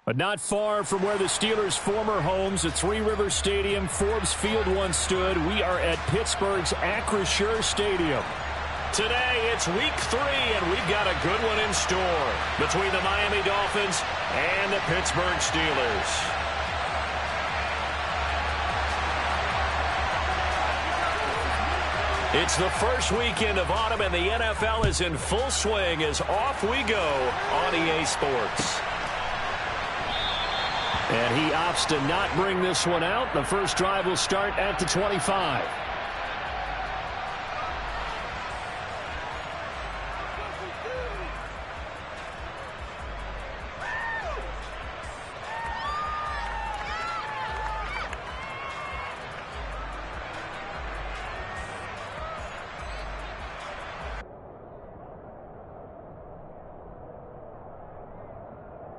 But not far from where the Steelers' former homes at Three Rivers Stadium, Forbes Field once stood, we are at Pittsburgh's Acrisure Stadium. Today, it's week 3, and we've got a good one in store between the Miami Dolphins and the Pittsburgh Steelers. It's the first weekend of autumn, and the NFL is in full swing as off we go on EA Sports. And he opts to not bring this one out. The first drive will start at the 25.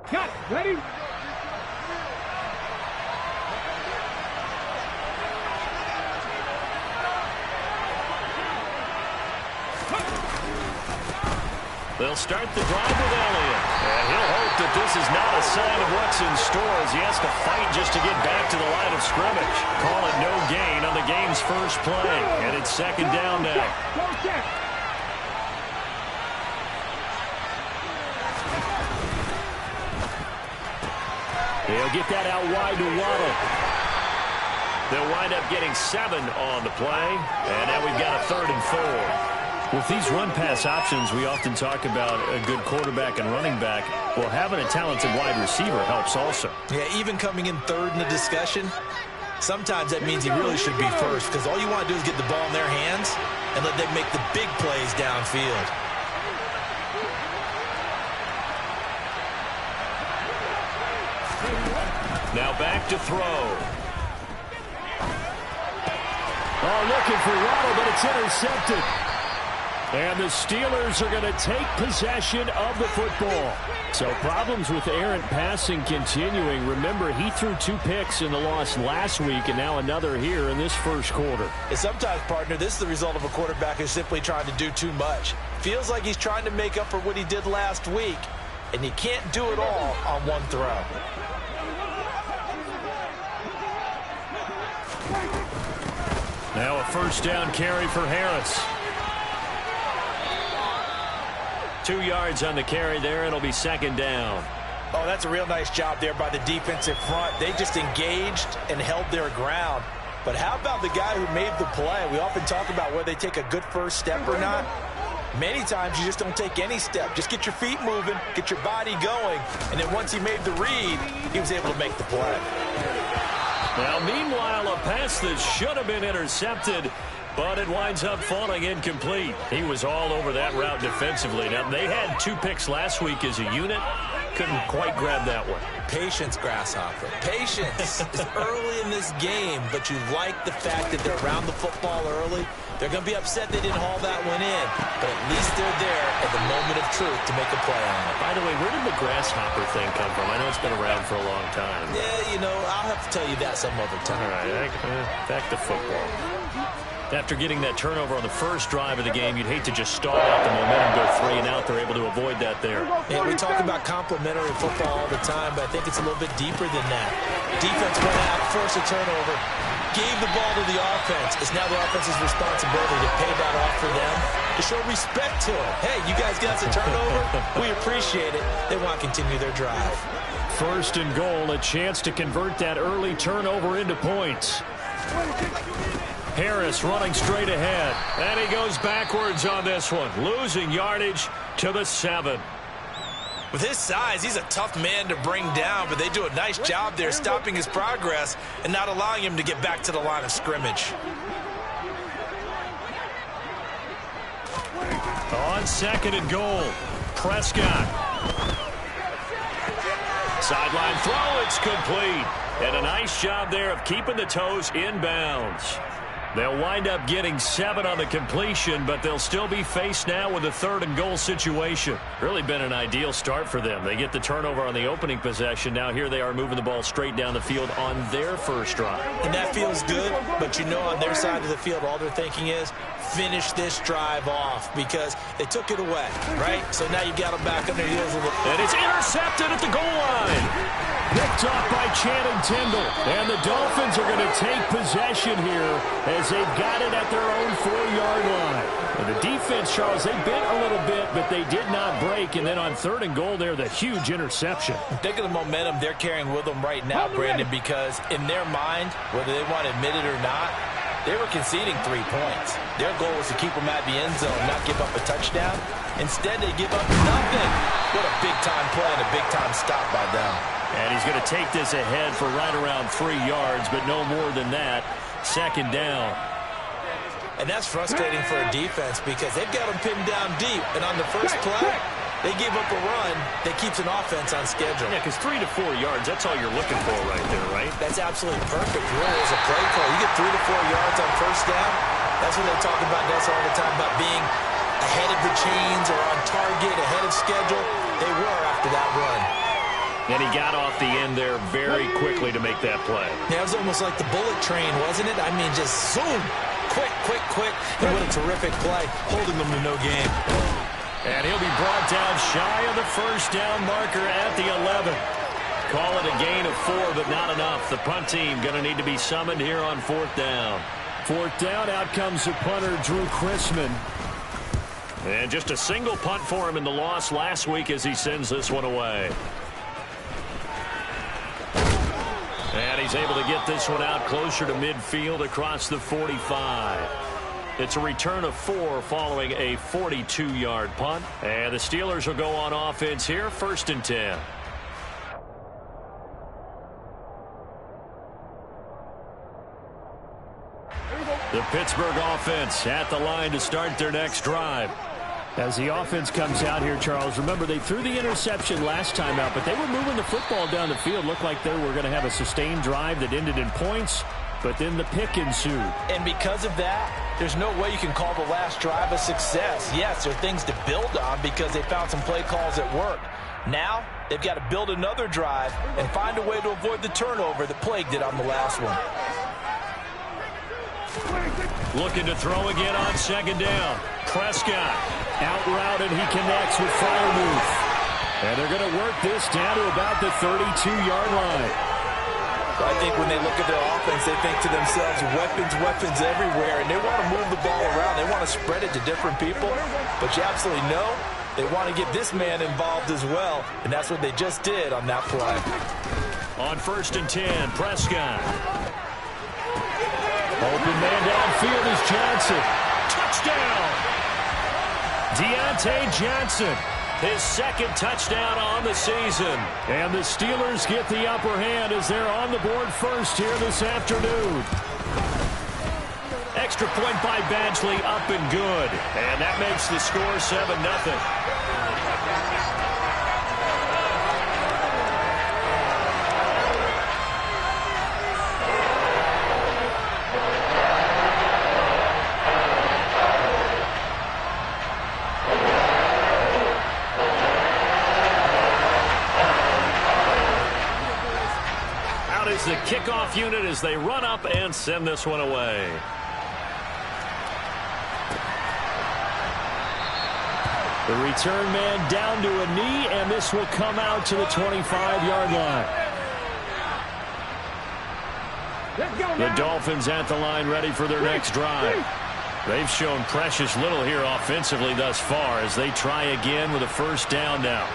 Cut. Ready? They'll start the drive with Elliott. And he'll hope that this is not a sign of what's in store as he has to fight just to get back to the line of scrimmage. Call it no gain on the game's first play. And it's second down now. He'll get that out wide to Waddle. They'll wind up getting 7 on the play. And now we've got a 3rd and 4. With these run-pass options, we often talk about a good quarterback and running back. Well, having a talented wide receiver helps also. Yeah, even coming in 3rd in the discussion, sometimes that means he really should be first because all you want to do is get the ball in their hands and let them make the big plays downfield. Now back to throw. Oh, looking for Waddle, but it's intercepted. And the Steelers are going to take possession of the football. So problems with errant passing continuing. Remember, he threw 2 picks in the loss last week and now another here in this first quarter. And sometimes, partner, this is the result of a quarterback who's simply trying to do too much. Feels like he's trying to make up for what he did last week, and he can't do it all on one throw. Now a first down carry for Harris. 2 yards on the carry there. It'll be second down. Oh, that's a real nice job there by the defensive front. They just engaged and held their ground. But how about the guy who made the play? We often talk about whether they take a good first step or not. Many times you just don't take any step. Just get your feet moving, get your body going, and then once he made the read, he was able to make the play. Now, meanwhile, a pass that should have been intercepted, but it winds up falling incomplete. He was all over that route defensively. Now, they had 2 picks last week as a unit. Couldn't quite grab that one. Patience, Grasshopper. Patience is early in this game, but you like the fact that they're around the football early. They're going to be upset they didn't haul that one in, but at least they're there at the moment of truth to make a play on it. By the way, where did the grasshopper thing come from? I know it's been around for a long time. Yeah, you know, I'll have to tell you that some other time. All right, back to football. After getting that turnover on the first drive of the game, you'd hate to just stall out the momentum, go 3 and out. They're able to avoid that there. Yeah, we talk about complementary football all the time, but I think it's a little bit deeper than that. Defense went out, forced a turnover, gave the ball to the offense. It's now the offense's responsibility to pay that off for them, to show respect to it. Hey, you guys got us a turnover. We appreciate it. They want to continue their drive. First and goal, a chance to convert that early turnover into points. Harris running straight ahead, and he goes backwards on this one, losing yardage to the 7. With his size, he's a tough man to bring down, but they do a nice job there stopping his progress and not allowing him to get back to the line of scrimmage. On second and goal, Prescott. Sideline throw, it's complete. And a nice job there of keeping the toes in bounds. They'll wind up getting 7 on the completion, but they'll still be faced now with a 3rd and goal situation. Really been an ideal start for them. They get the turnover on the opening possession. Now here they are moving the ball straight down the field on their first drive. And that feels good, but you know on their side of the field all they're thinking is finish this drive off because they took it away, right? So now you got them back on their heels a little. And it's intercepted at the goal line. Picked off by Channing Tindall. And the Dolphins are going to take possession here as they've got it at their own 4-yard line. And the defense, Charles, they bent a little bit, but they did not break. And then on 3rd and goal there, the huge interception. Think of the momentum they're carrying with them right now, Brandon, because in their mind, whether they want to admit it or not, they were conceding 3 points. Their goal was to keep them at the end zone, not give up a touchdown. Instead, they give up nothing. What a big-time play and a big-time stop by them. And he's going to take this ahead for right around 3 yards, but no more than that. 2nd down. And that's frustrating for a defense because they've got them pinned down deep. And on the first play, they give up a run that keeps an offense on schedule. Yeah, because 3 to 4 yards, that's all you're looking for right there, right? That's absolutely perfect rule as a play call. You get 3 to 4 yards on first down. That's what they talk about, Gus, all the time, about being ahead of the chains or on target, ahead of schedule. They were after that run. And he got off the end there very quickly to make that play. Yeah, it was almost like the bullet train, wasn't it? I mean, just zoom. Quick, quick, quick. And what a terrific play, holding them to no gain. And he'll be brought down shy of the first down marker at the 11. Call it a gain of 4, but not enough. The punt team going to need to be summoned here on 4th down. 4th down, out comes the punter, Drew Chrisman. And just a single punt for him in the loss last week as he sends this one away. And he's able to get this one out closer to midfield across the 45. It's a return of 4 following a 42-yard punt. And the Steelers will go on offense here, 1st and 10. The Pittsburgh offense at the line to start their next drive. As the offense comes out here, Charles, remember they threw the interception last time out, but they were moving the football down the field. Looked like they were going to have a sustained drive that ended in points, but then the pick ensued. And because of that, there's no way you can call the last drive a success. Yes, there are things to build on because they found some play calls that worked. Now, they've got to build another drive and find a way to avoid the turnover that plagued it on the last one. Looking to throw again on 2nd down. Prescott out route, and he connects with Freiermuth. And they're going to work this down to about the 32-yard line. I think when they look at their offense, they think to themselves, weapons, weapons everywhere, and they want to move the ball around. They want to spread it to different people, but you absolutely know they want to get this man involved as well, and that's what they just did on that play. On 1st and 10, Prescott. Open man downfield is Johnson. Touchdown! Deontay Johnson, his 2nd touchdown on the season. And the Steelers get the upper hand as they're on the board first here this afternoon. Extra point by Badgley, up and good. And that makes the score 7-0. The kickoff unit as they run up and send this one away. The return man down to a knee, and this will come out to the 25-yard line. The Dolphins at the line ready for their next drive. They've shown precious little here offensively thus far as they try again with a 1st down now.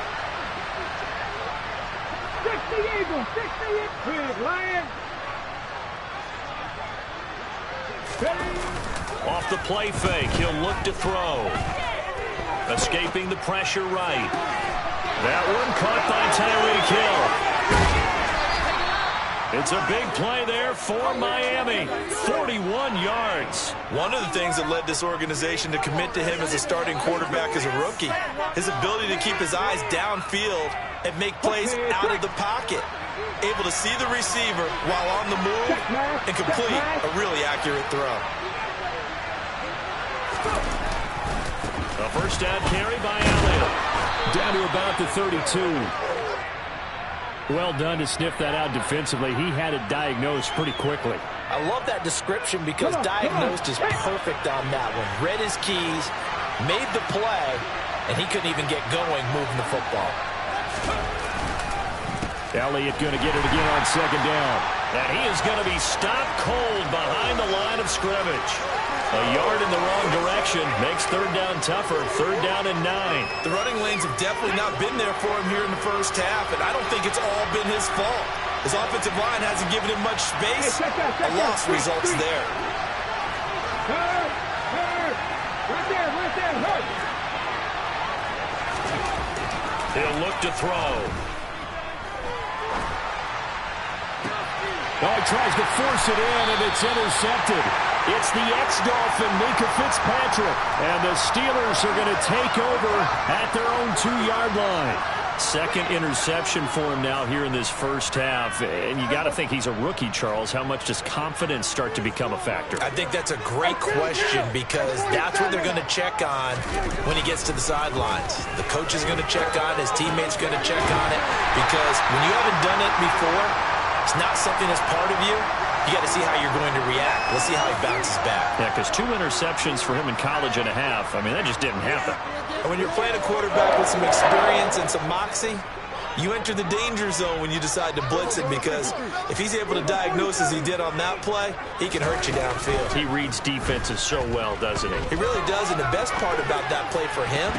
Off the play fake, he'll look to throw. Escaping the pressure right. That one caught by Tyreek Hill. It's a big play there for Miami. 41 yards. One of the things that led this organization to commit to him as a starting quarterback as a rookie, his ability to keep his eyes downfield and make plays out of the pocket. Able to see the receiver while on the move and complete a really accurate throw. A 1st down carry by Elliott. Down to about the 32. Well done to sniff that out defensively. He had it diagnosed pretty quickly. I love that description because diagnosed is perfect on that one. Read his keys, made the play, and he couldn't even get going moving the football. Elliott going to get it again on second down. And he is going to be stopped cold behind the line of scrimmage. A yard in the wrong direction makes third down tougher. Third down and 9. The running lanes have definitely not been there for him here in the first half, and I don't think it's all been his fault. His offensive line hasn't given him much space. A loss results there. Hurt. Right there, hurt. He'll look to throw. Oh, he tries to force it in, and it's intercepted. It's the ex-Dolphin, Minkah Fitzpatrick. And the Steelers are going to take over at their own 2-yard line. Second interception for him now here in this first half. And you got to think he's a rookie, Charles. How much does confidence start to become a factor? I think that's a great question because that's what they're going to check on when he gets to the sidelines. The coach is going to check on it. His teammates are going to check on it because when you haven't done it before, it's not something that's part of you. You got to see how you're going to react. Let's see how he bounces back. Yeah, because 2 interceptions for him in college and a half. I mean, that just didn't happen. And when you're playing a quarterback with some experience and some moxie, you enter the danger zone when you decide to blitz him because if he's able to diagnose as he did on that play, he can hurt you downfield. He reads defenses so well, doesn't he? He really does, and the best part about that play for him.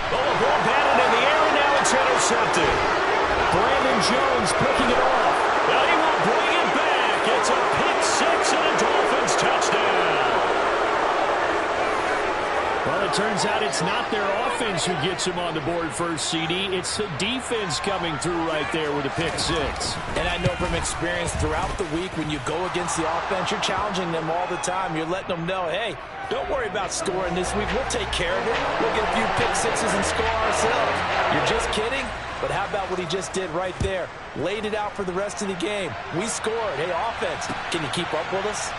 Oh, a ball batted in the air, and now it's intercepted. Brandon Jones picking it off. Now he will bring it back. It's a pick-6 and a Dolphins touchdown. Well, it turns out it's not their offense who gets him on the board first, CD. It's the defense coming through right there with a pick-6. And I know from experience throughout the week when you go against the offense, you're challenging them all the time. You're letting them know, hey, don't worry about scoring this week. We'll take care of it. We'll get a few pick-6s and score ourselves. You're just kidding? But how about what he just did right there? Laid it out for the rest of the game. We scored. Hey, offense, can you keep up with us?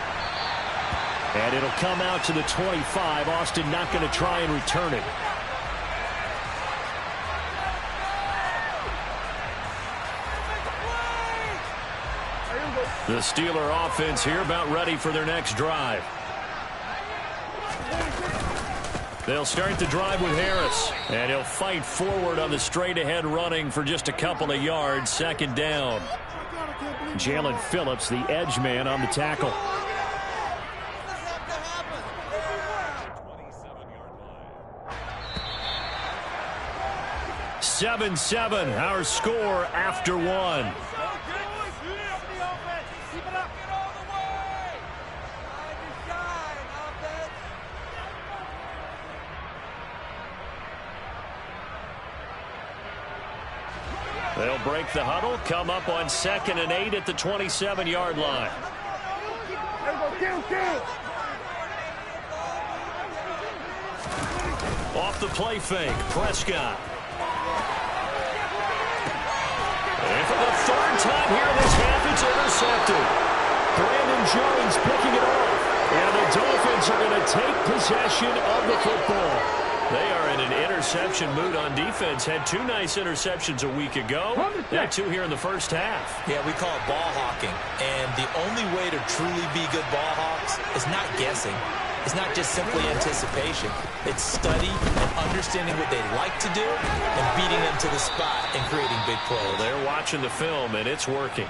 And it'll come out to the 25. Austin not going to try and return it. The Steeler offense here about ready for their next drive. They'll start the drive with Harris, and he'll fight forward on the straight-ahead running for just a couple of yards. Second down. Jalen Phillips, the edge man, on the tackle. 7-7, our score after 1. They'll break the huddle, come up on 2nd and 8 at the 27-yard line. Off the play fake, Prescott. And for the 3rd time here this half, it's intercepted. Brandon Jones picking it off. And the Dolphins are going to take possession of the football. They are in an interception mood on defense. Had 2 nice interceptions a week ago. Now 2 here in the first half. Yeah, we call it ball hawking. And the only way to truly be good ball hawks is not guessing. It's not just simply anticipation. It's study and understanding what they like to do and beating them to the spot and creating big plays. Well, they're watching the film, and it's working.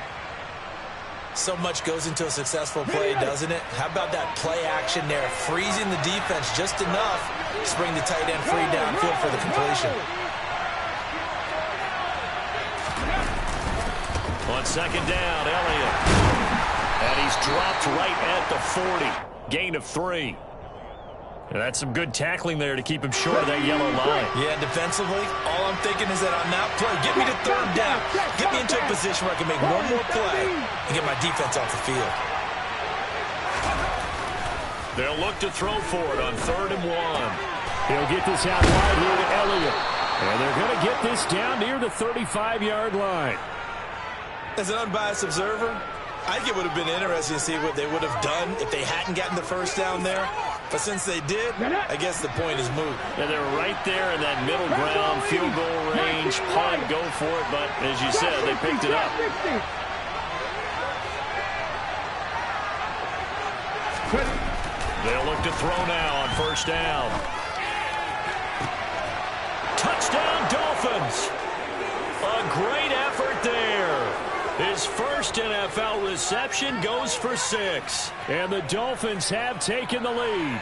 So much goes into a successful play, doesn't it? How about that play action there? Freezing the defense just enough to bring the tight end free downfield for the completion. On 2nd down, Elliott. And he's dropped right at the 40. Gain of 3. And that's some good tackling there to keep him short of that yellow line. Yeah, defensively, all I'm thinking is that on that play, get me to 3rd down. Get me into a position where I can make one more play and get my defense off the field. They'll look to throw for it on 3rd and 1. He'll get this out wide here to Elliott. And they're going to get this down near the 35-yard line. As an unbiased observer, I think it would have been interesting to see what they would have done if they hadn't gotten the 1st down there. But since they did, I guess the point is moot. And they're right there in that middle ground, field goal range, punt, go for it. But as you said, they picked it up. They'll look to throw now on 1st down. Touchdown, Dolphins. A great effort there. first NFL reception goes for 6. And the Dolphins have taken the lead.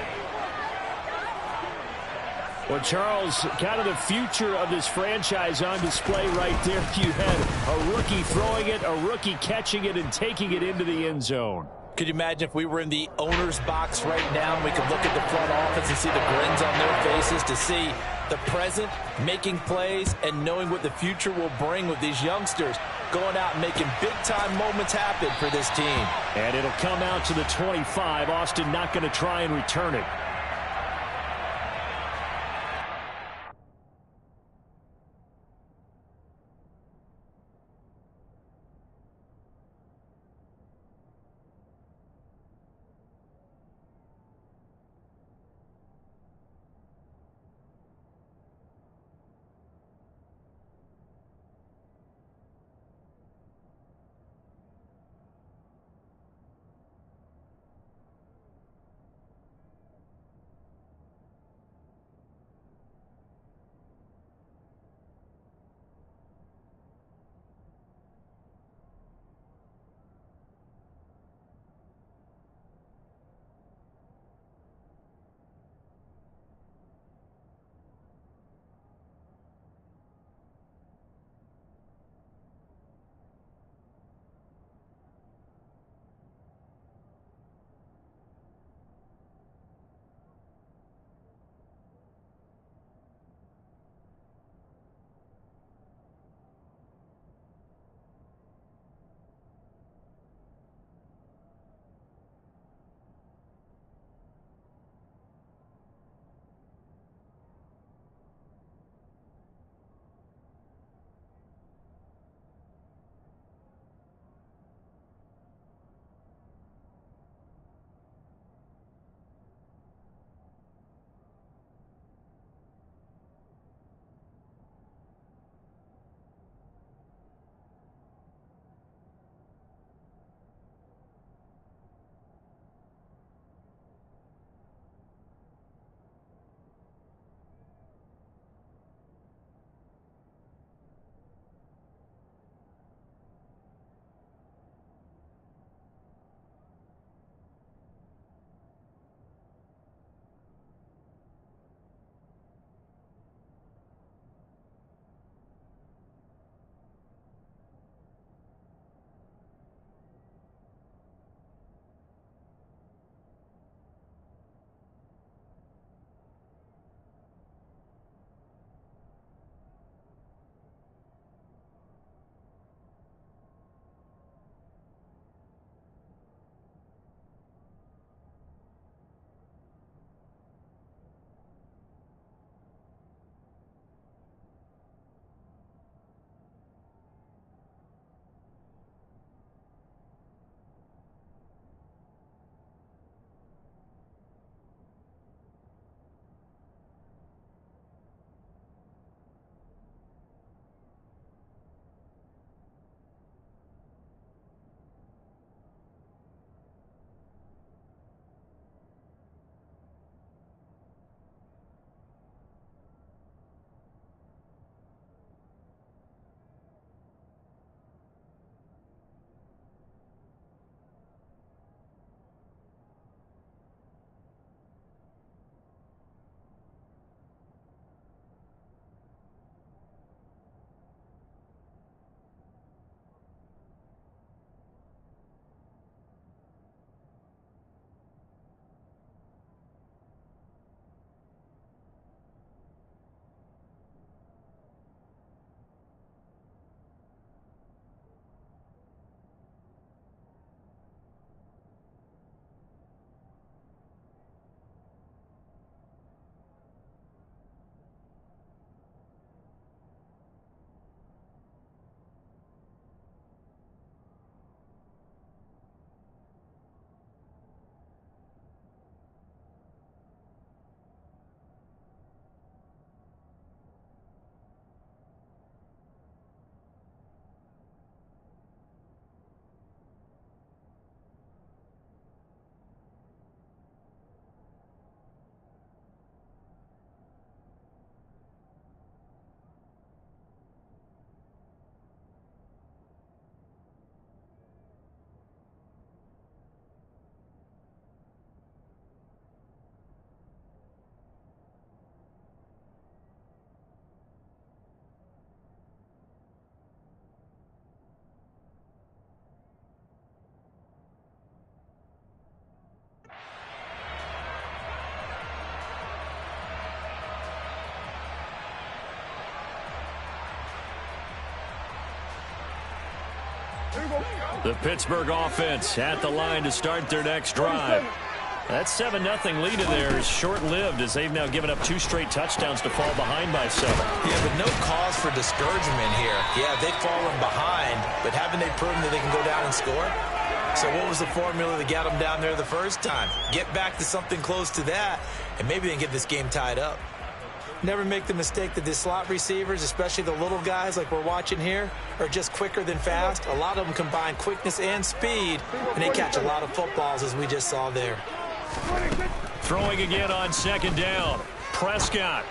Well, Charles, kind of the future of this franchise on display right there. You had a rookie throwing it, a rookie catching it, and taking it into the end zone. Could you imagine if we were in the owner's box right now and we could look at the front office and see the grins on their faces, to see the present making plays and knowing what the future will bring with these youngsters going out and making big-time moments happen for this team. And it'll come out to the 25. Austin not going to try and return it. The Pittsburgh offense at the line to start their next drive. That 7-0 lead in there is short-lived as they've now given up 2 straight touchdowns to fall behind by 7. Yeah, but no cause for discouragement here. Yeah, they've fallen behind, but haven't they proven that they can go down and score? So what was the formula that got them down there the first time? Get back to something close to that, and maybe they can get this game tied up. Never make the mistake that the slot receivers, especially the little guys like we're watching here, are just quicker than fast. A lot of them combine quickness and speed, and they catch a lot of footballs, as we just saw there. Throwing again on 2nd down. Prescott.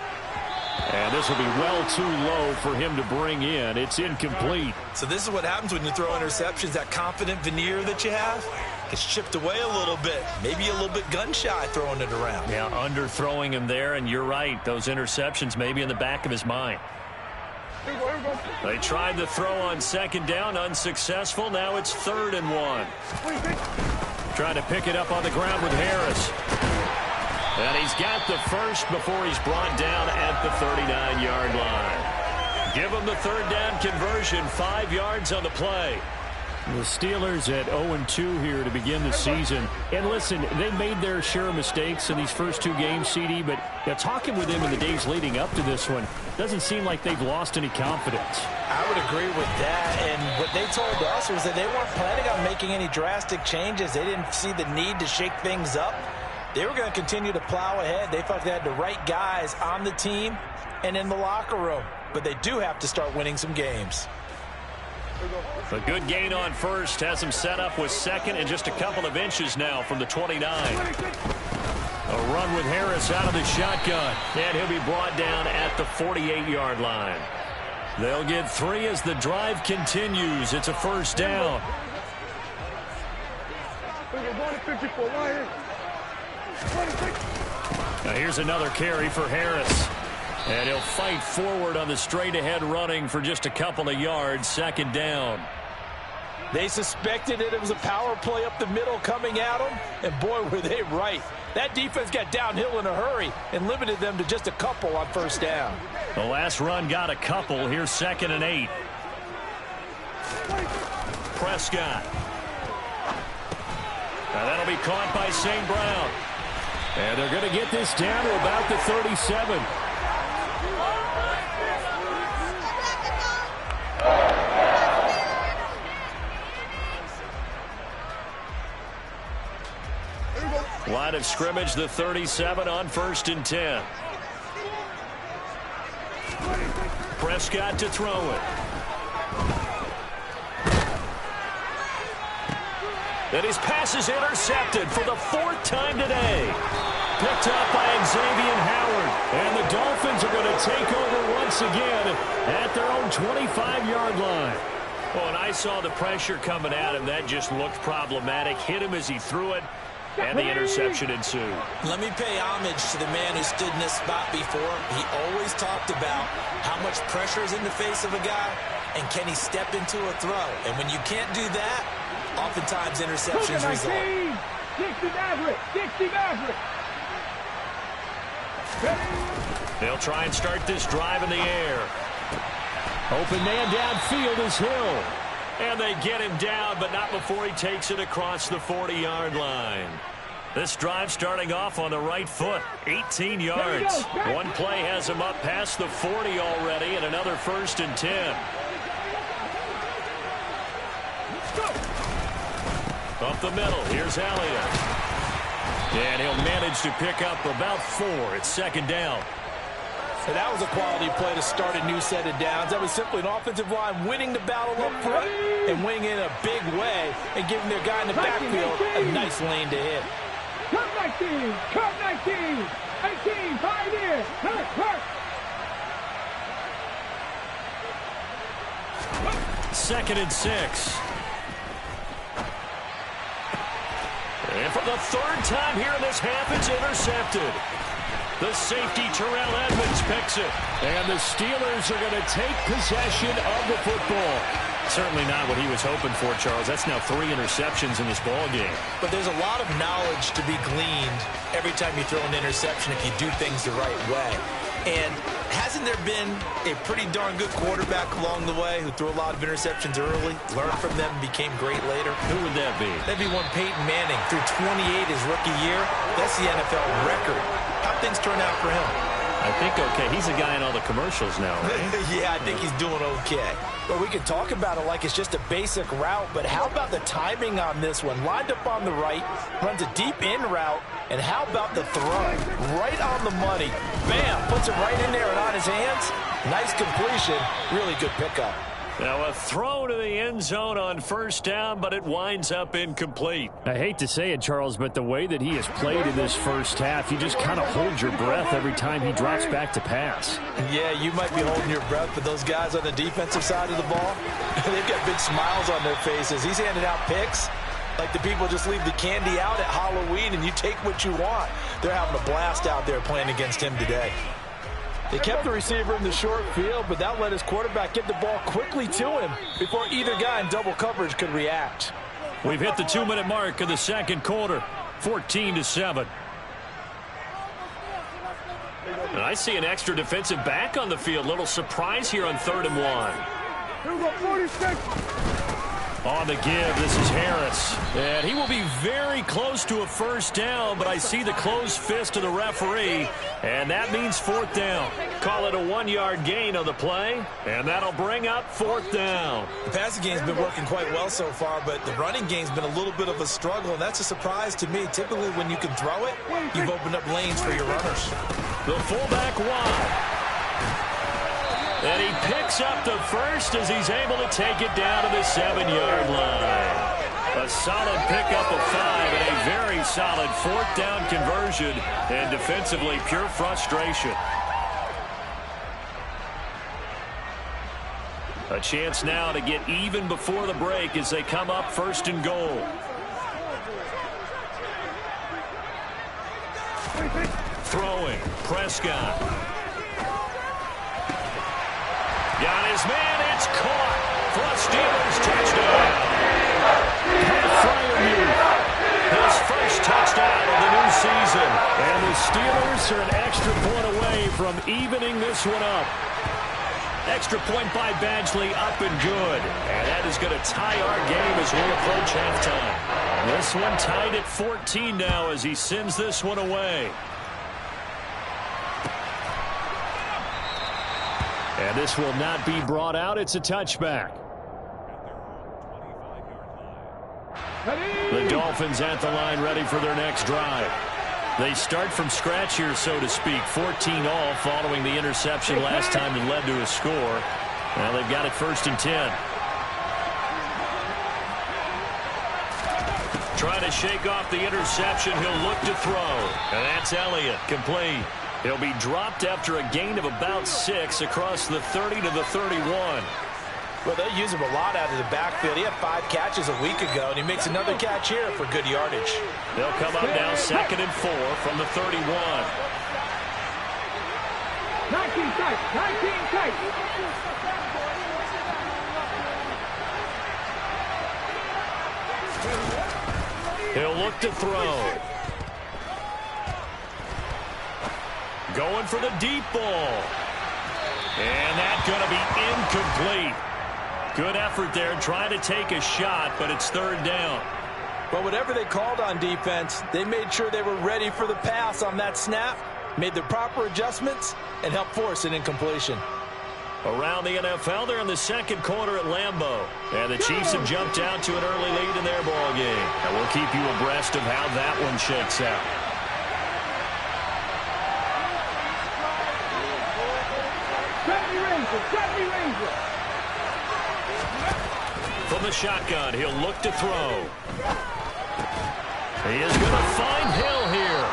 And this will be well too low for him to bring in. It's incomplete. So this is what happens when you throw interceptions. That confident veneer that you have gets chipped away a little bit. Maybe a little bit gun-shy throwing it around. Yeah, underthrowing him there, and you're right. Those interceptions may be in the back of his mind. They tried the throw on 2nd down, unsuccessful. Now it's 3rd and 1. Trying to pick it up on the ground with Harris. And he's got the first before he's brought down at the 39-yard line. Give him the 3rd down conversion, 5 yards on the play. The Steelers at 0-2 here to begin the season. And listen, they made their share of mistakes in these first 2 games, CD, but talking with them in the days leading up to this one, doesn't seem like they've lost any confidence. I would agree with that, and what they told us was that they weren't planning on making any drastic changes. They didn't see the need to shake things up. They were going to continue to plow ahead. They felt they had the right guys on the team and in the locker room, but they do have to start winning some games. A good gain on first has him set up with 2nd and just a couple of inches now from the 29. A run with Harris out of the shotgun, and he'll be brought down at the 48-yard line. They'll get 3 as the drive continues. It's a 1st down. Now here's another carry for Harris. And he'll fight forward on the straight-ahead running for just a couple of yards. 2nd down. They suspected that it was a power play up the middle coming at them, and boy, were they right. That defense got downhill in a hurry and limited them to just a couple on 1st down. The last run got a couple. Here's 2nd and 8. Prescott. Now that'll be caught by St. Brown. And they're going to get this down to about the 37. Line of scrimmage, the 37 on 1st and 10. Prescott to throw it. And his pass is intercepted for the 4th time today. Picked up by Xavier Howard. And the Dolphins are going to take over once again at their own 25-yard line. Well, and I saw the pressure coming at him. That just looked problematic. Hit him as he threw it. And the interception ensued. Let me pay homage to the man who stood in this spot before. He always talked about how much pressure is in the face of a guy and can he step into a throw. And when you can't do that, oftentimes interceptions result. 60 Maverick. They'll try and start this drive in the air. Open man downfield is Hill. And they get him down, but not before he takes it across the 40-yard line. This drive starting off on the right foot, 18 yards. One play has him up past the 40 already, and another 1st and 10. Up the middle, here's Elliott. And he'll manage to pick up about 4. It's 2nd down. So that was a quality play to start a new set of downs. That was simply an offensive line winning the battle up front and winning in a big way and giving their guy in the backfield a nice lane to hit. Cut 19, cut 19, 18, 5 in, hurt. 2nd and 6. And for the 3rd time here in this half, it's intercepted. The safety, Terrell Edmonds, picks it. And the Steelers are going to take possession of the football. Certainly not what he was hoping for, Charles. That's now 3 interceptions in this ball game. But there's a lot of knowledge to be gleaned every time you throw an interception if you do things the right way. And hasn't there been a pretty darn good quarterback along the way who threw a lot of interceptions early, learned from them, and became great later? Who would that be? That'd be one Peyton Manning. Threw 28 his rookie year. That's the NFL record. How'd things turn out for him? I think okay. He's a guy in all the commercials now, right? Yeah, I think he's doing okay. Well, we can talk about it like it's just a basic route, but how about the timing on this one? Lined up on the right, runs a deep in route, and how about the throw? Right on the money. Bam! Puts it right in there and on his hands. Nice completion. Really good pickup. Now a throw to the end zone on first down, but it winds up incomplete. I hate to say it, Charles, but the way that he has played in this first half, you just kind of hold your breath every time he drops back to pass. Yeah, you might be holding your breath, but those guys on the defensive side of the ball, they've got big smiles on their faces. He's handing out picks like the people just leave the candy out at Halloween and you take what you want. They're having a blast out there playing against him today. They kept the receiver in the short field, but that let his quarterback get the ball quickly to him before either guy in double coverage could react. We've hit the 2-minute mark of the second quarter, 14-7. And I see an extra defensive back on the field. Little surprise here on 3rd and 1. Here we go, 46. On the give, this is Harris. And he will be very close to a first down, but I see the closed fist of the referee, and that means 4th down. Call it a 1-yard gain on the play, and that'll bring up 4th down. The passing game's been working quite well so far, but the running game's been a little bit of a struggle, and that's a surprise to me. Typically, when you can throw it, you've opened up lanes for your runners. The fullback wide. And he picks up the first as he's able to take it down to the 7-yard line. A solid pickup of 5 and a very solid 4th down conversion. And defensively, pure frustration. A chance now to get even before the break as they come up 1st and goal. Throwing, Prescott. Got his man, it's caught for a Steelers touchdown. His first touchdown of the new season. And the Steelers are an extra point away from evening this one up. Extra point by Badgley, up and good. And that is going to tie our game as we approach halftime. This one tied at 14 now as he sends this one away. And this will not be brought out. It's a touchback. The Dolphins at the line ready for their next drive. They start from scratch here, so to speak. 14 all following the interception last time that led to a score. Now they've got it 1st and 10. Trying to shake off the interception. He'll look to throw. And that's Elliott. Complete. He'll be dropped after a gain of about 6 across the 30 to the 31. Well, they use him a lot out of the backfield. He had 5 catches a week ago, and he makes another catch here for good yardage. They'll come up now 2nd and 4 from the 31. 19 tight, 19 tight. He'll look to throw. Going for the deep ball. And that's going to be incomplete. Good effort there, trying to take a shot, but it's 3rd down. But whatever they called on defense, they made sure they were ready for the pass on that snap, made the proper adjustments, and helped force an incompletion. Around the NFL, they're in the second quarter at Lambeau. And the Chiefs have jumped out to an early lead in their ball game. And we'll keep you abreast of how that one shakes out. From the shotgun, he'll look to throw. He is going to find Hill here.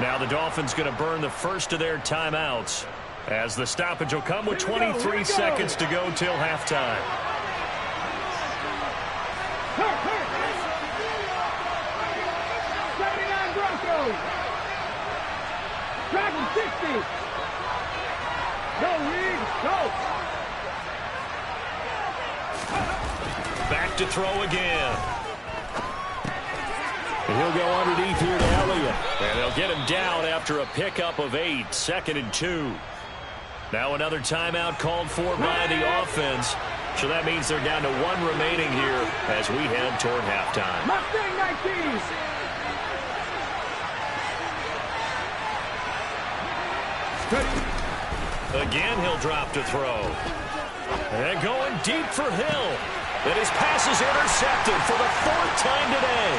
Now the Dolphins going to burn the first of their timeouts as the stoppage will come with 23 seconds to go till halftime. Dragon 60. Go, Reed, go. Back to throw again. And he'll go underneath here to Elliott. And they'll get him down after a pickup of 8, 2nd and 2. Now another timeout called for by the offense. So that means they're down to 1 remaining here as we head toward halftime. Mustang 19. Again, he'll drop to throw. And going deep for Hill. And his pass is intercepted for the 4th time today.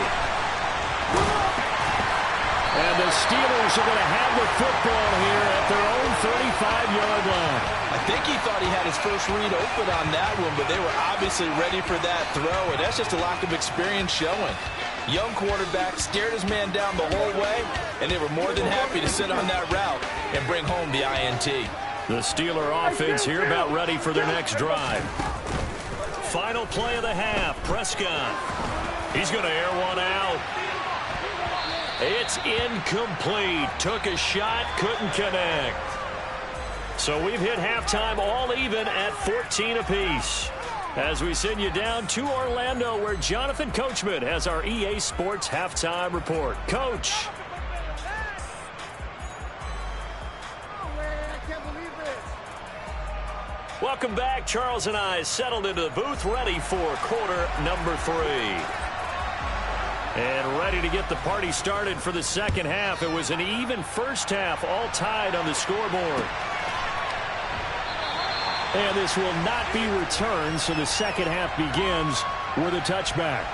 And the Steelers are going to have the football here at their own 35-yard line. I think he thought he had his first read open on that one, but they were obviously ready for that throw, and that's just a lack of experience showing. Young quarterback stared his man down the whole way, and they were more than happy to sit on that route and bring home the INT. The Steeler offense here about ready for their next drive. Final play of the half, Prescott. He's going to air one out. It's incomplete. Took a shot, couldn't connect. So we've hit halftime all even at 14 apiece. As we send you down to Orlando, where Jonathan Coachman has our EA Sports halftime report. Coach. Welcome back. Charles and I settled into the booth, ready for quarter number 3. And ready to get the party started for the second half. It was an even first half, all tied on the scoreboard. And this will not be returned, so the second half begins with a touchback.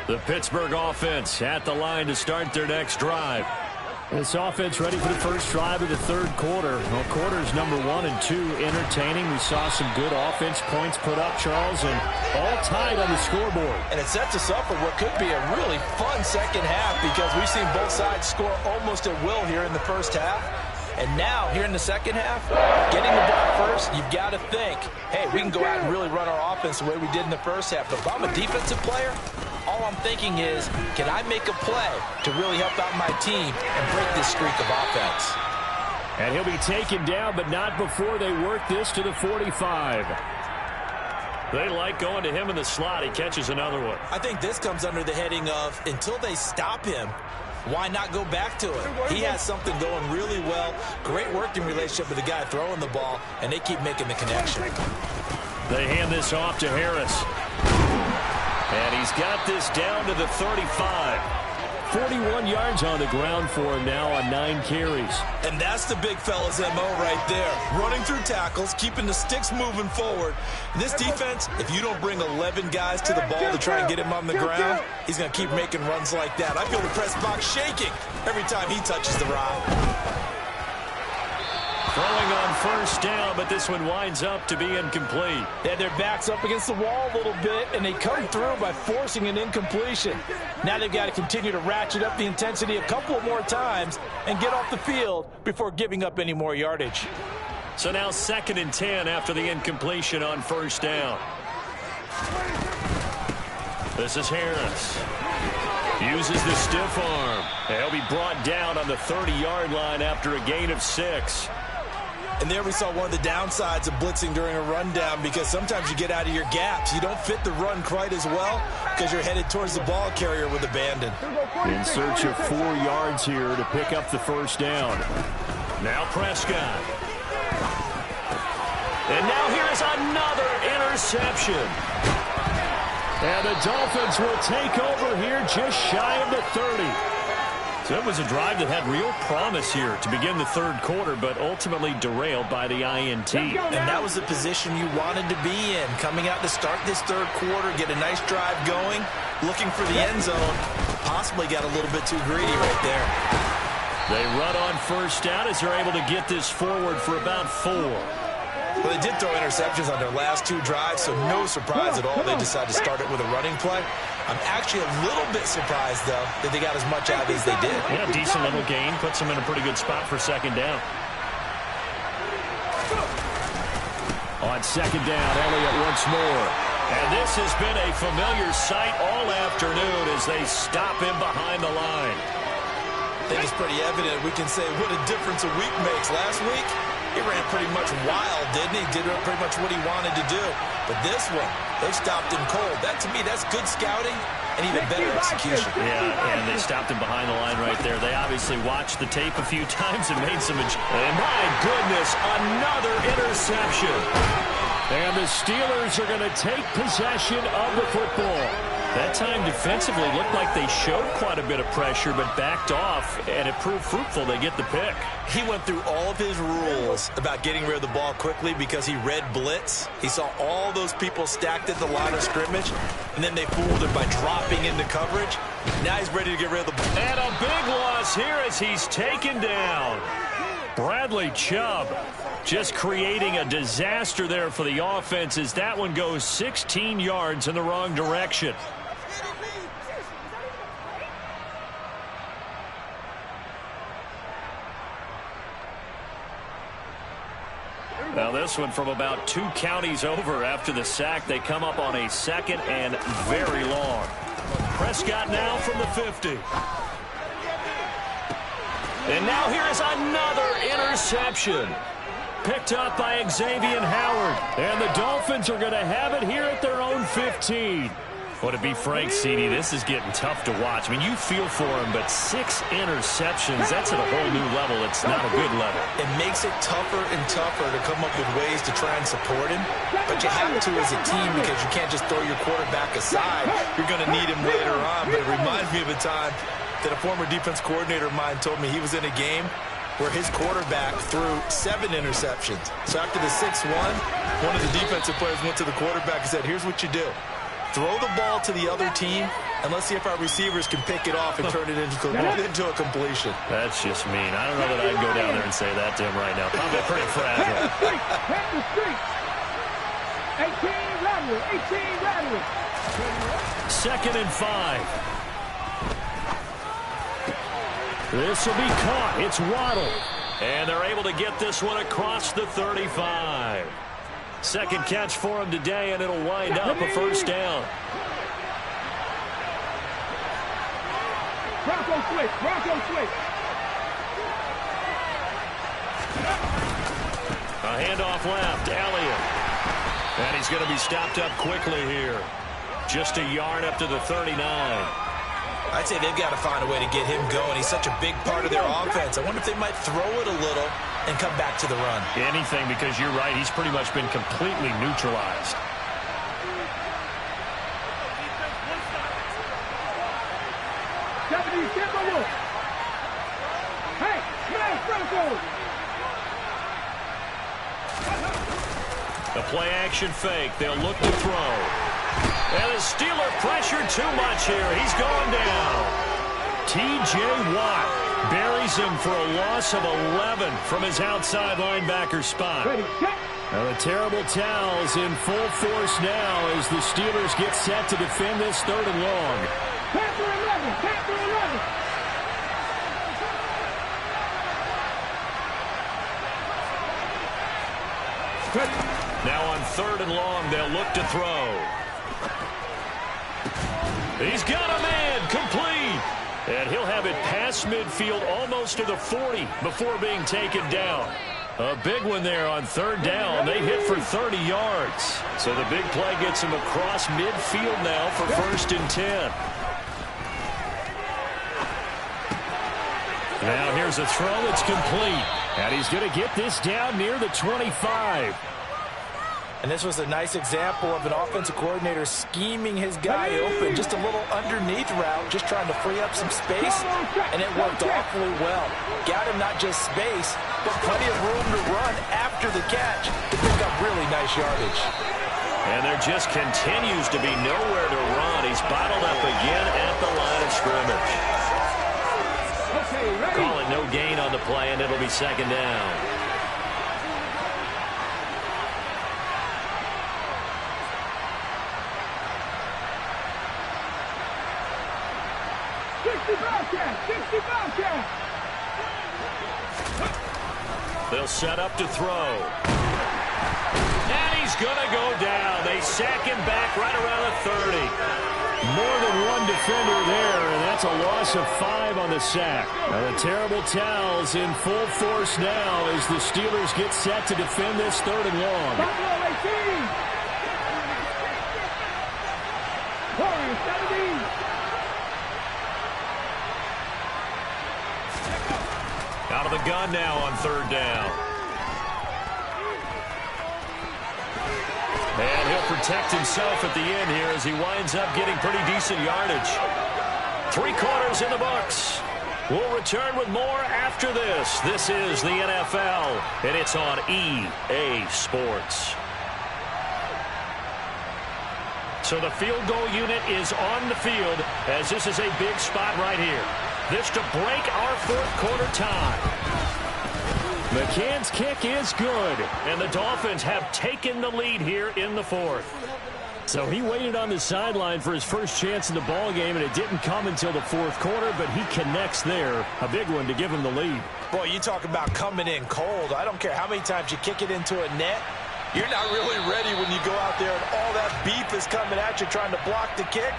The Pittsburgh offense at the line to start their next drive. This offense ready for the first drive of the third quarter. Well, quarters number 1 and 2 entertaining. We saw some good offense points put up, Charles, and all tied on the scoreboard. And it sets us up for what could be a really fun second half, because we've seen both sides score almost at will here in the first half. And now, here in the second half, getting the ball first, you've got to think, hey, we can go out and really run our offense the way we did in the first half. But if I'm a defensive player, all I'm thinking is, can I make a play to really help out my team and break this streak of offense? And he'll be taken down, but not before they work this to the 45. They like going to him in the slot. He catches another one. I think this comes under the heading of, until they stop him, why not go back to it? He has something going really well. Great working relationship with the guy throwing the ball, and they keep making the connection. They hand this off to Harris. And he's got this down to the 35. 41 yards on the ground for him now on 9 carries. And that's the big fella's MO right there. Running through tackles, keeping the sticks moving forward. This defense, if you don't bring 11 guys to the ball to try and get him on the ground, he's going to keep making runs like that. I feel the press box shaking every time he touches the rock. Throwing on first down, but this one winds up to be incomplete. They had their backs up against the wall a little bit, and they come through by forcing an incompletion. Now they've got to continue to ratchet up the intensity a couple more times and get off the field before giving up any more yardage. So now 2nd and 10 after the incompletion on first down. This is Harris. Uses the stiff arm. He'll be brought down on the 30-yard line after a gain of 6. And there we saw one of the downsides of blitzing during a rundown, because sometimes you get out of your gaps. You don't fit the run quite as well because you're headed towards the ball carrier with abandon. In search of 4 yards here to pick up the first down. Now Prescott. And now here is another interception. And the Dolphins will take over here just shy of the 30. So it was a drive that had real promise here to begin the third quarter, but ultimately derailed by the INT. And that was the position you wanted to be in, coming out to start this third quarter, get a nice drive going, looking for the end zone. Possibly got a little bit too greedy right there. They run on first down as they're able to get this forward for about 4. Well, they did throw interceptions on their last 2 drives, so no surprise at all they decided to start it with a running play. I'm actually a little bit surprised, though, that they got as much out of it as they did. Yeah, decent little gain. Puts them in a pretty good spot for second down. On second down, Elliott once more. And this has been a familiar sight all afternoon as they stop him behind the line. I think it's pretty evident. We can say what a difference a week makes. Last week, He ran pretty much wild, didn't he? Did pretty much what he wanted to do. But this one, they stopped him cold. That, to me, that's good scouting and even better execution. Yeah, and they stopped him behind the line right there. They obviously watched the tape a few times and made some adjustments. And my goodness, another interception. And the Steelers are going to take possession of the football. That time defensively looked like they showed quite a bit of pressure but backed off, and it proved fruitful. They get the pick. He went through all of his rules about getting rid of the ball quickly because he read blitz. He saw all those people stacked at the line of scrimmage, and then they fooled him by dropping into coverage. Now he's ready to get rid of the ball. And a big loss here as he's taken down. Bradley Chubb just creating a disaster there for the offense as that one goes 16 yards in the wrong direction. Now this one from about 2 counties over after the sack. They come up on a 2nd and very long. Prescott now from the 50. And now here is another interception. Picked up by Xavier Howard. And the Dolphins are going to have it here at their own 15. Well, to be frank, CD, this is getting tough to watch. I mean, you feel for him, but 6 interceptions, that's at a whole new level. It's not a good level. It makes it tougher and tougher to come up with ways to try and support him. But you have to as a team because you can't just throw your quarterback aside. You're going to need him later on. But it reminds me of a time that a former defense coordinator of mine told me he was in a game where his quarterback threw 7 interceptions. So after the 6-1, one of the defensive players went to the quarterback and said, here's what you do. Throw the ball to the other team, and let's see if our receivers can pick it off and turn it into a completion. That's just mean. I don't know that I'd go down there and say that to him right now. Probably pretty fragile. 18 Rattler, 18 Rattler. 2nd and 5. This will be caught. It's Waddle. And they're able to get this one across the 35. 2nd catch for him today, and it'll wind up a 1st down. Bronco switch, Bronco switch. A handoff left, Elliott. And he's going to be stopped up quickly here. Just a yard up to the 39. I'd say they've got to find a way to get him going. He's such a big part of their offense. I wonder if they might throw it a little and come back to the run. Anything, because you're right. He's pretty much been completely neutralized. Hey, smash Bronco! The play-action fake. They'll look to throw. And the Steeler pressured too much here. He's gone down. T.J. Watt buries him for a loss of 11 from his outside linebacker spot. Now the terrible towels in full force now as the Steelers get set to defend this 3rd and long. Panther 11, Panther 11. Now on 3rd and long, they'll look to throw. He's got a man, complete. And he'll have it past midfield almost to the 40 before being taken down. A big one there on 3rd down. They hit for 30 yards. So the big play gets him across midfield now for 1st and 10. Now here's a throw that's complete. And he's going to get this down near the 25. And this was a nice example of an offensive coordinator scheming his guy open. Just a little underneath route, just trying to free up some space. And it worked awfully well. Got him not just space, but plenty of room to run after the catch to pick up really nice yardage. And there just continues to be nowhere to run. He's bottled up again at the line of scrimmage. Call it no gain on the play, and it'll be 2nd down. They'll set up to throw. And he's going to go down. They sack him back right around the 30. More than one defender there, and that's That's a loss of 5 on the sack. Now the terrible towels in full force now as the Steelers get set to defend this 3rd and long. Out of the gun now on 3rd down. And he'll protect himself at the end here as he winds up getting pretty decent yardage. 3 quarters in the books. We'll return with more after this. This is the NFL, and it's on EA Sports. So the field goal unit is on the field as this is a big spot right here. This to break our 4th quarter tie. McCann's kick is good, and the Dolphins have taken the lead here in the 4th. So he waited on the sideline for his first chance in the ball game, and it didn't come until the 4th quarter, but he connects there. A big one to give him the lead. Boy, you talk about coming in cold. I don't care how many times you kick it into a net. You're not really ready when you go out there and all that beef is coming at you trying to block the kick.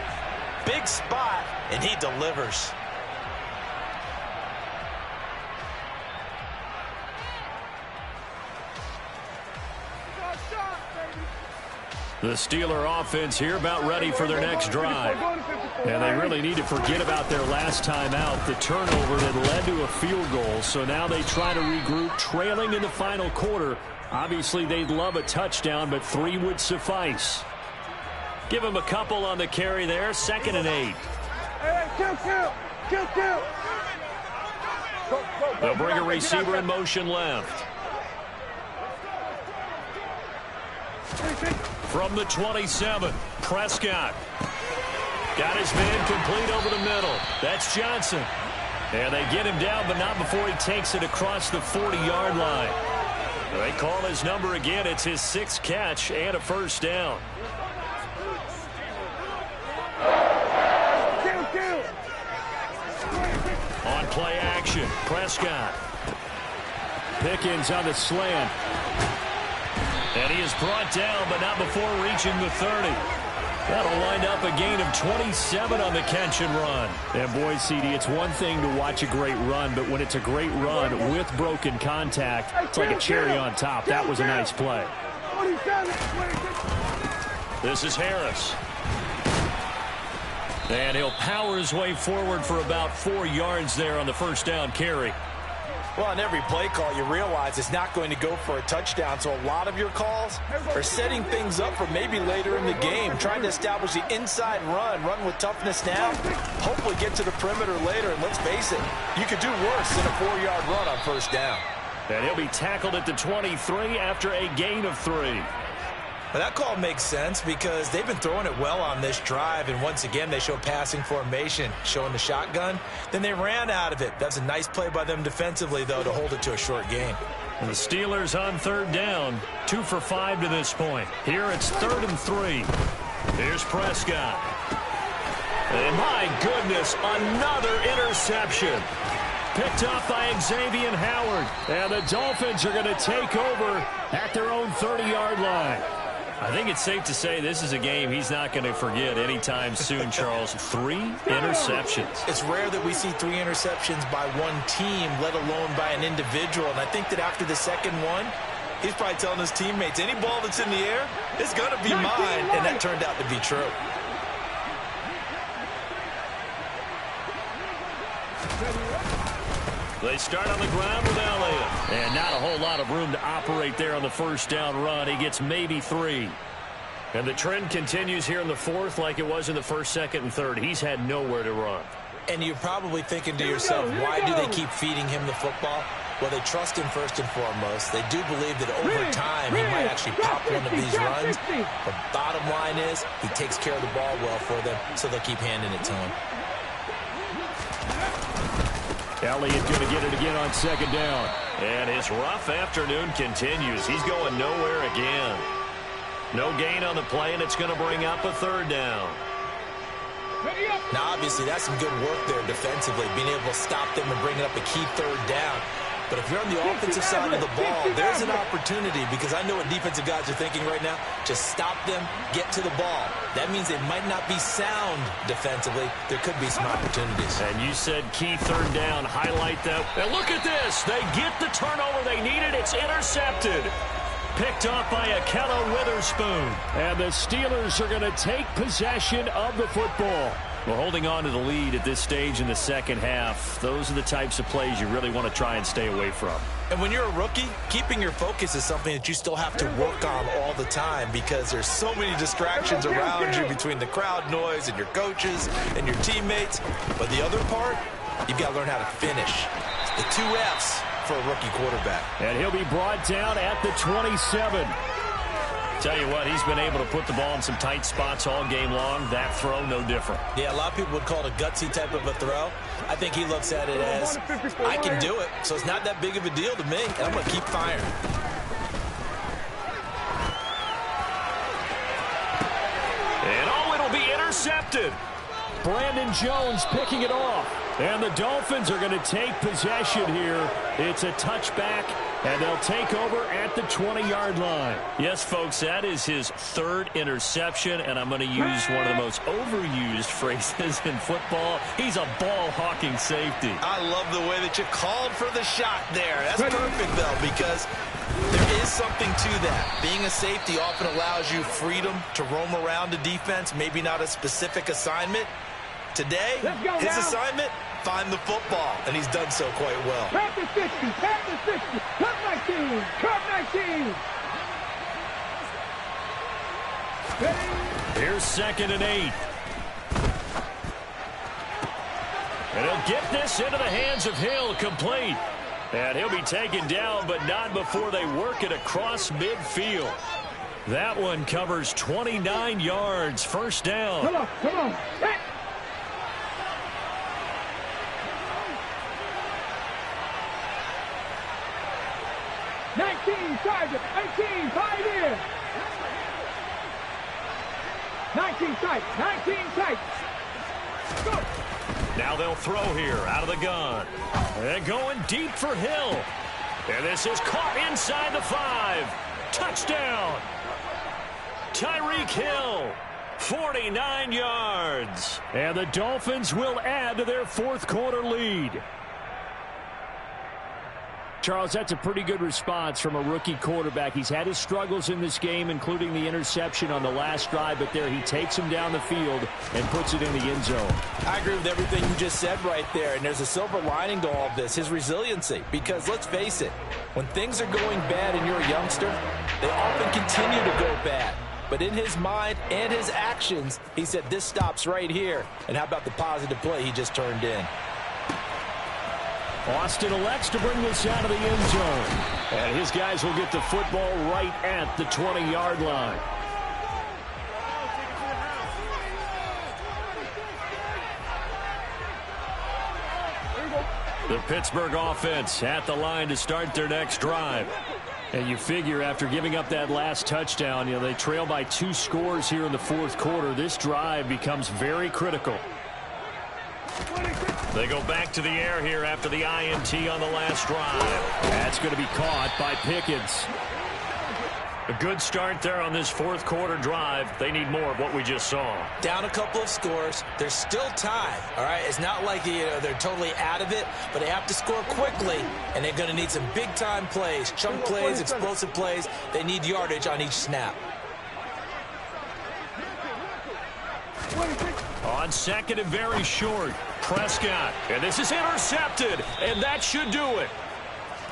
Big spot, and he delivers. The Steeler offense here about ready for their next drive. And they really need to forget about their last time out, the turnover that led to a field goal. So now they try to regroup, trailing in the final quarter. Obviously, they'd love a touchdown, but 3 would suffice. Give him a couple on the carry there, 2nd and 8. They'll bring a receiver in motion left. From the 27, Prescott. Got his man complete over the middle. That's Johnson. And they get him down, but not before he takes it across the 40-yard line. They call his number again. It's his 6th catch and a 1st down. On play action, Prescott. Pickens on the slant. And he is brought down, but not before reaching the 30. That'll wind up a gain of 27 on the catch and run. And boy, CD, it's one thing to watch a great run, but when it's a great run with broken contact, it's like a cherry on top. That was a nice play. This is Harris. And he'll power his way forward for about 4 yards there on the 1st down carry. Well, on every play call, you realize it's not going to go for a touchdown. So a lot of your calls are setting things up for maybe later in the game, trying to establish the inside run with toughness now, hopefully get to the perimeter later. And let's face it, you could do worse than a 4-yard run on 1st down. And he'll be tackled at the 23 after a gain of 3. But that call makes sense because they've been throwing it well on this drive, and once again they show passing formation, showing the shotgun. Then they ran out of it. That's a nice play by them defensively, though, to hold it to a short gain. And the Steelers on 3rd down, 2 for 5 to this point. Here it's 3rd and 3. Here's Prescott. And my goodness, another interception. Picked off by Xavier Howard. And the Dolphins are going to take over at their own 30-yard line. I think it's safe to say this is a game he's not going to forget anytime soon, Charles. 3 interceptions. It's rare that we see 3 interceptions by one team, let alone by an individual. And I think that after the second one, he's probably telling his teammates, any ball that's in the air, it's going to be mine. And that turned out to be true. They start on the ground with Elliott. And not a whole lot of room to operate there on the 1st down run. He gets maybe 3. And the trend continues here in the 4th like it was in the 1st, 2nd, and 3rd. He's had nowhere to run. And you're probably thinking to yourself, why do they keep feeding him the football? Well, they trust him first and foremost. They do believe that over time he might actually pop one of these runs. The bottom line is he takes care of the ball well for them, so they'll keep handing it to him. Elliott going to get it again on 2nd down. And his rough afternoon continues. He's going nowhere again. No gain on the play, and it's going to bring up a 3rd down. Now, obviously, that's some good work there defensively, being able to stop them and bring up a key 3rd down. But if you're on the offensive side of the ball, there's an opportunity, because I know what defensive guys are thinking right now. Just stop them, get to the ball. That means they might not be sound defensively. There could be some opportunities. And you said key third down. Highlight that. And look at this. They get the turnover they needed. It's intercepted. Picked off by Akello Witherspoon. And the Steelers are going to take possession of the football. Well, holding on to the lead at this stage in the second half, those are the types of plays you really want to try and stay away from. And when you're a rookie, keeping your focus is something that you still have to work on all the time, because there's so many distractions around you between the crowd noise and your coaches and your teammates. But the other part, you've got to learn how to finish. The 2 F's for a rookie quarterback. And he'll be brought down at the 27. Tell you what, he's been able to put the ball in some tight spots all game long. That throw, no different. Yeah, a lot of people would call it a gutsy type of a throw. I think he looks at it as, I can do it, so it's not that big of a deal to me, and I'm going to keep firing. And oh, it'll be intercepted. Brandon Jones picking it off. And the Dolphins are going to take possession here. It's a touchback, and they'll take over at the 20-yard line. Yes, folks, that is his 3rd interception, and I'm going to use one of the most overused phrases in football. He's a ball-hawking safety. I love the way that you called for the shot there. That's perfect, though, because there is something to that. Being a safety often allows you freedom to roam around the defense, maybe not a specific assignment. Today, his assignment, find the football, and he's done so quite well. Tap the 60, tap the 60, cut 19, cut 19. Here's 2nd and 8. And he'll get this into the hands of Hill, complete. And he'll be taken down, but not before they work it across midfield. That one covers 29 yards, first down. Come on, come on. Hey. Sergeant, 18, 5 here. 19 tight, 19 tight. Go. Now they'll throw here out of the gun. And going deep for Hill. And this is caught inside the 5. Touchdown. Tyreek Hill, 49 yards. And the Dolphins will add to their 4th quarter lead. Charles, that's a pretty good response from a rookie quarterback. He's had his struggles in this game, including the interception on the last drive, but there he takes him down the field and puts it in the end zone. I agree with everything you just said right there, and there's a silver lining to all of this, his resiliency. Because let's face it, when things are going bad and you're a youngster, they often continue to go bad. But in his mind and his actions, he said, this stops right here. And how about the positive play he just turned in? Austin elects to bring this out of the end zone. And his guys will get the football right at the 20-yard line. The Pittsburgh offense at the line to start their next drive. And you figure after giving up that last touchdown, they trail by 2 scores here in the 4th quarter. This drive becomes very critical. They go back to the air here after the INT on the last drive. That's going to be caught by Pickens. A good start there on this 4th quarter drive. They need more of what we just saw. Down a couple of scores. There's still time, all right? It's not like they're totally out of it, but they have to score quickly, and they're going to need some big-time plays, chunk plays, explosive plays. They need yardage on each snap. On 2nd and very short, Prescott. And this is intercepted, and that should do it.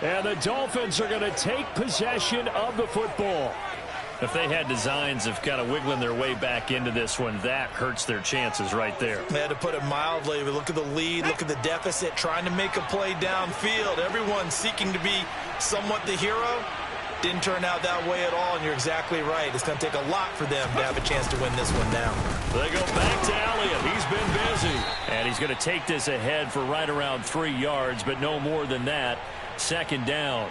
And the Dolphins are going to take possession of the football. If they had designs of kind of wiggling their way back into this one, that hurts their chances right there. They had to put it mildly. Look at the lead, look at the deficit, trying to make a play downfield. Everyone seeking to be somewhat the hero. Didn't turn out that way at all, and you're exactly right. It's going to take a lot for them to have a chance to win this one now. They go back to Elliott. He's been busy. And he's going to take this ahead for right around 3 yards, but no more than that. 2nd down.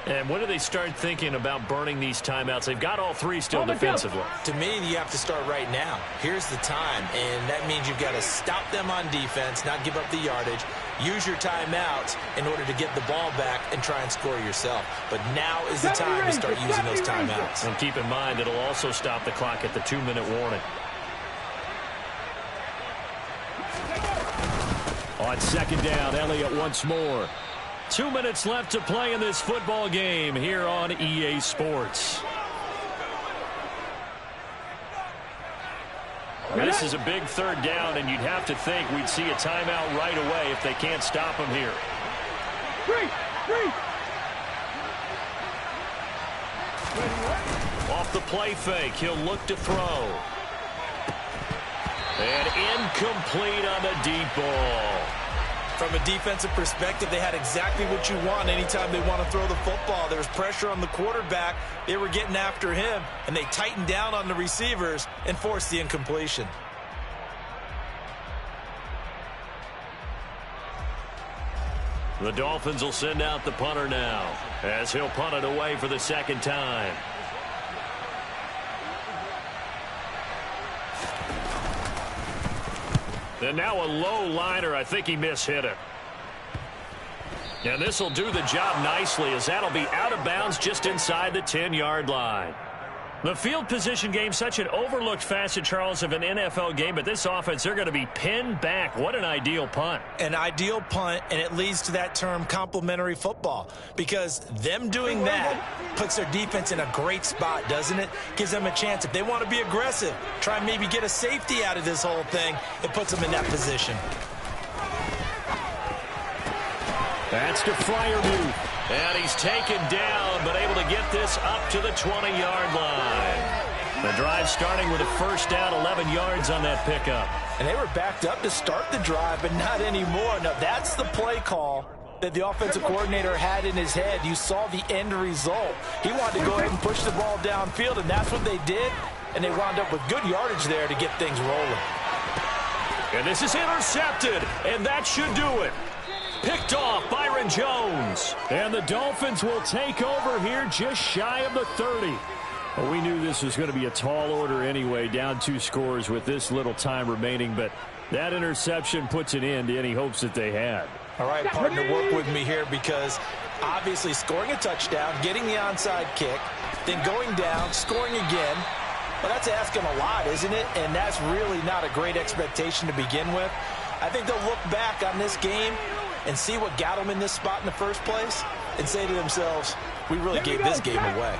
And when do they start thinking about burning these timeouts? They've got all three still defensively. To me, you have to start right now. Here's the time, and that means you've got to stop them on defense, not give up the yardage, use your timeouts in order to get the ball back and try and score yourself. But now is the time to start using those timeouts. And keep in mind, it'll also stop the clock at the 2-minute warning. On second down, Elliott once more. 2 minutes left to play in this football game here on EA Sports. This is a big third down, and you'd have to think we'd see a timeout right away if they can't stop him here. Off the play fake, he'll look to throw. And incomplete on the deep ball. From a defensive perspective, they had exactly what you want anytime they want to throw the football. There was pressure on the quarterback. They were getting after him, and they tightened down on the receivers and forced the incompletion. The Dolphins will send out the punter now, as he'll punt it away for the second time. And now a low liner. I think he mishit it. And this will do the job nicely, as that'll be out of bounds just inside the 10-yard line. The field position game, such an overlooked facet, Charles, of an NFL game, but this offense, they're going to be pinned back. What an ideal punt. An ideal punt, and it leads to that term complementary football, because them doing that puts their defense in a great spot, doesn't it? Gives them a chance. If they want to be aggressive, try and maybe get a safety out of this whole thing, it puts them in that position. That's to Freiermuth. And he's taken down, but able to get this up to the 20-yard line. The drive starting with a first down, 11 yards on that pickup. And they were backed up to start the drive, but not anymore. Now, that's the play call that the offensive coordinator had in his head. You saw the end result. He wanted to go ahead and push the ball downfield, and that's what they did. And they wound up with good yardage there to get things rolling. And this is intercepted, and that should do it. Picked off Byron Jones. And the Dolphins will take over here just shy of the 30. Well, we knew this was going to be a tall order anyway, down 2 scores with this little time remaining, but that interception puts an end to any hopes that they had. All right, partner, work with me here, because obviously scoring a touchdown, getting the onside kick, then going down, scoring again. Well, that's asking a lot, isn't it? And that's really not a great expectation to begin with. I think they'll look back on this game and see what got them in this spot in the first place and say to themselves, we really gave this game away.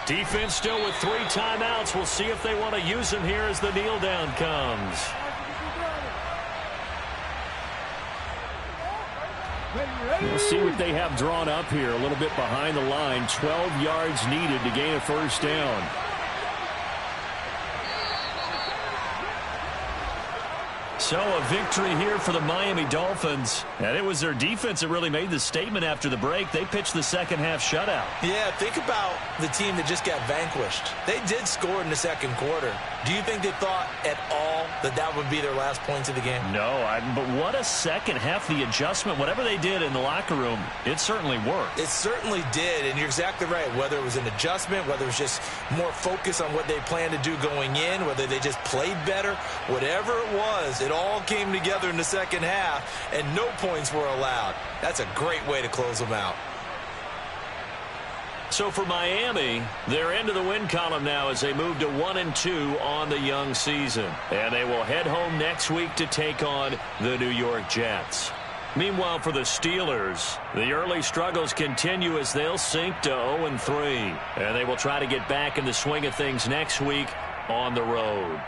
Defense still with 3 timeouts. We'll see if they want to use them here as the kneel down comes. We'll see what they have drawn up here. A little bit behind the line. 12 yards needed to gain a first down. So a victory here for the Miami Dolphins. And it was their defense that really made the statement after the break. They pitched the second half shutout. Yeah, think about the team that just got vanquished. They did score in the second quarter. Do you think they thought at all that that would be their last points of the game? No, but what a second half. The adjustment, whatever they did in the locker room, it certainly worked. It certainly did, and you're exactly right. Whether it was an adjustment, whether it was just more focus on what they planned to do going in, whether they just played better, whatever it was, it all came together in the second half, and no points were allowed. That's a great way to close them out. So for Miami, they're into the win column now as they move to 1-2 on the young season. And they will head home next week to take on the New York Jets. Meanwhile, for the Steelers, the early struggles continue as they'll sink to 0-3. And they will try to get back in the swing of things next week on the road.